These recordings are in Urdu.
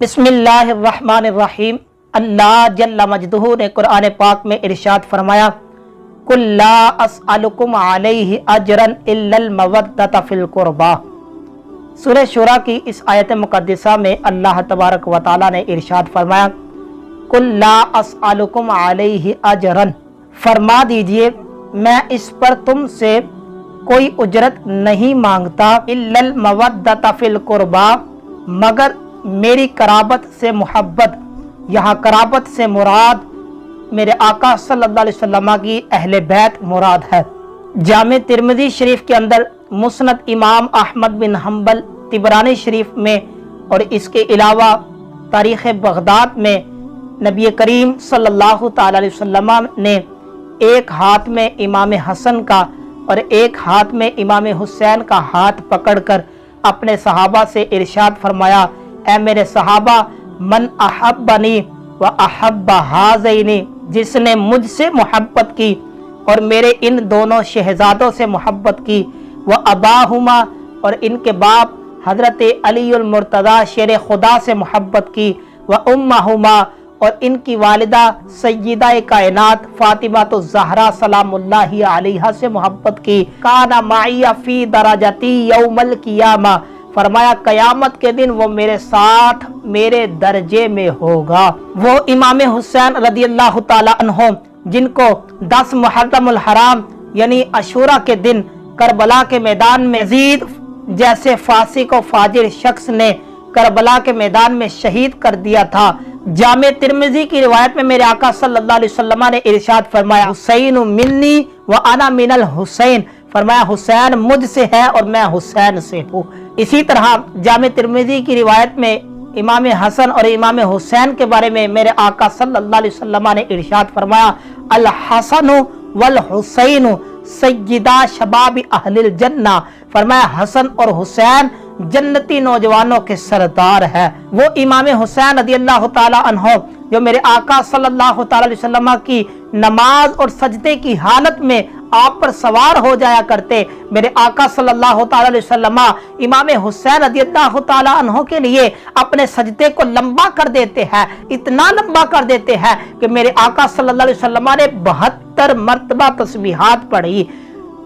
بسم اللہ الرحمن الرحیم۔ اللہ جل مجدہ نے قرآن پاک میں ارشاد فرمایا، قُلْ لَا أَسْأَلُكُمْ عَلَيْهِ أَجْرًا إِلَّا الْمَوَدَّةَ فِي الْقُرْبَى۔ سورہ شورى کی اس آیت مقدسہ میں اللہ تبارک و تعالیٰ نے ارشاد فرمایا، قُلْ لَا أَسْأَلُكُمْ عَلَيْهِ أَجْرًا، فرما دیجئے میں اس پر تم سے کوئی اجرت نہیں مانگتا، إِلَّا الْمَوَدَّةَ فِي الْقُرْبَى، مگر میری قرابت سے محبت۔ یہاں قرابت سے مراد میرے آقا صلی اللہ علیہ وسلم کی اہل بیت مراد ہے۔ جامع ترمذی شریف کے اندر، مسند امام احمد بن حنبل طبرانی شریف میں اور اس کے علاوہ تاریخ بغداد میں نبی کریم صلی اللہ تعالی علیہ وسلم نے ایک ہاتھ میں امام حسن کا اور ایک ہاتھ میں امام حسین کا ہاتھ پکڑ کر اپنے صحابہ سے ارشاد فرمایا، اے میرے صحابہ، من احبنی و احب ہذین، جس نے مجھ سے محبت کی اور میرے ان دونوں شہزادوں سے محبت کی، و اباہما، اور ان کے باپ حضرت علی المرتضی شیر خدا سے محبت کی، و امہما، اور ان کی والدہ سیدہ کائنات فاطمہ الزہرا سلام اللہ علیہا سے محبت کی، کان معی فی درجتی یوم القیامہ، فرمایا قیامت کے دن وہ میرے ساتھ میرے درجے میں ہوگا۔ وہ امام حسین رضی اللہ تعالی عنہ جن کو 10 محرم الحرام یعنی عاشوراء کے دن کربلا کے میدان میں یزید جیسے فاسق و فاجر شخص نے کربلا کے میدان میں شہید کر دیا تھا۔ جامع ترمذی کی روایت میں میرے آقا صلی اللہ علیہ وسلم نے ارشاد فرمایا، حسین منی و انا من الحسین، فرمایا حسین مجھ سے ہے اور میں حسین سے ہوں۔ اسی طرح جامع ترمذی کی روایت میں امام حسن اور امام حسین کے بارے میں میرے آقا صلی اللہ علیہ وسلم نے ارشاد فرمایا، الحسن والحسین سیدہ شباب اہل الجنہ، فرمایا حسن اور حسین جنتی نوجوانوں کے سردار ہے۔ وہ امام حسین رضی اللہ تعالی عنہ جو میرے آقا صلی اللہ تعالی علیہ وسلم کی نماز اور سجدے کی حالت میں آپ پر سوار ہو جایا کرتے، میرے آقا صلی اللہ تعالی علیہ وسلم امام حسین رضی اللہ تعالی عنہ کے لیے اپنے سجدے کو لمبا کر دیتے ہیں، اتنا لمبا کر دیتے ہیں کہ میرے آقا صلی اللہ علیہ وسلم نے 72 مرتبہ تسبیحات پڑھی۔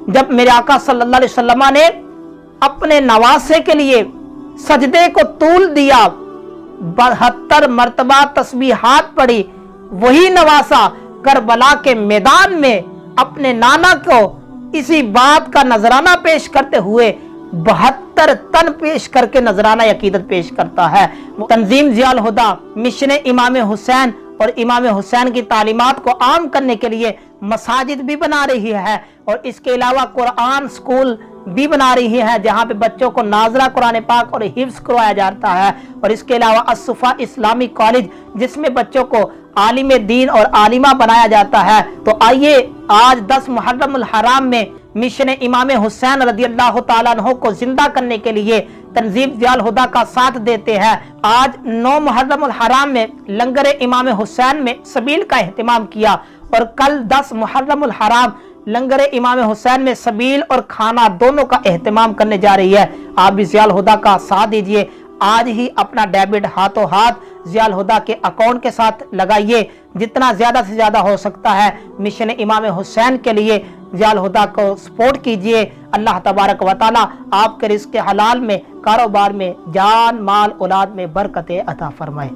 جب میرے آقا صلی اللہ علیہ وسلم نے اپنے نواسے کے لیے سجدے کو طول دیا، 72 مرتبہ تسبیحات پڑھی، وہی نواسا کربلا کے میدان میں اپنے نانا کو اسی بات کا نذرانہ پیش کرتے ہوئے 72 تن پیش کر کے نذرانہ عقیدت پیش کرتا ہے۔ تنظیم ضیاء الہدیٰ مشن امام حسین اور امام حسین کی تعلیمات کو عام کرنے کے لیے مساجد بھی بنا رہی ہے اور اس کے علاوہ قرآن سکول بھی بنا رہی ہے جہاں پہ بچوں کو ناظرہ قرآن پاک اور حفظ کروایا جاتا ہے، اور اس کے علاوہ الصفا اسلامی کالج جس میں بچوں کو عالم دین اور عالمہ بنایا جاتا ہے۔ تو آئیے آج 10 محرم الحرام میں مشن امام حسین رضی اللہ تعالیٰ عنہ کو زندہ کرنے کے لیے تنظیم ضیاء الہدیٰ کا ساتھ دیتے ہیں۔ آج 9 محرم الحرام میں لنگر امام حسین میں سبیل کا اہتمام کیا، اور کل 10 محرم الحرام لنگر امام حسین میں سبیل اور کھانا دونوں کا اہتمام کرنے جا رہی ہے۔ آپ بھی ضیاء الہدیٰ کا ساتھ دیجئے، آج ہی اپنا ڈیبٹ ہاتھوں ہاتھ ضیاء الہدیٰ کے اکاؤنٹ کے ساتھ لگائیے، جتنا زیادہ سے زیادہ ہو سکتا ہے مشن امام حسین کے لیے ضیاء الہدیٰ کو سپورٹ کیجئے۔ اللہ تبارک و تعالی آپ کے رزق حلال میں، کاروبار میں، جان مال اولاد میں برکتیں عطا فرمائے۔